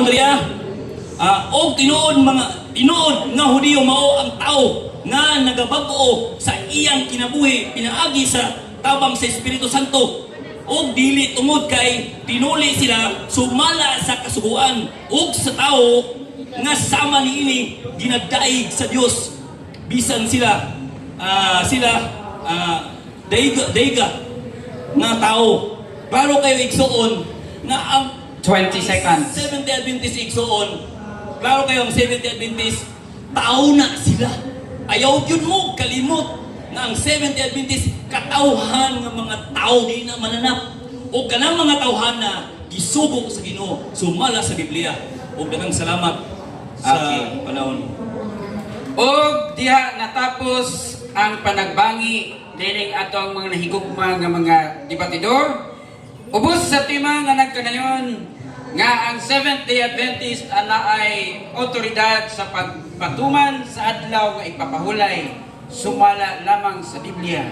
Andrea, og tinuod nga Hudiyo mao ang tao nga nagabag-o sa iyang kinabuhi pinaagi sa tabang sa Espiritu Santo, og dili tungod kay tinuli sila sumala sa kasuguan og sa tao nga sama niini ginadaig sa Dios bisan sila dayga nga tao. Klaro kayo igsuon nga ang 20 seconds. 70 Adventist igsuon, klaro kayo ang 70 Adventist, tao na sila. Ayaw yun mo kalimot na ang 70 Adventist katawhan ng mga tao di na mananap. O kanang mga tawhan na gisubok sa Ginoo, sumala sa Biblia. O kanang salamat sa panahon. O diha natapos ang panagbangi dining atong mga nahigugma nga mga debatidor. Ubos sa tema nga nagkanayon nga ang Seventh-day Adventist ana ay otoridad sa pagpatuman sa adlaw nga ipapahulay sumala lamang sa Biblia.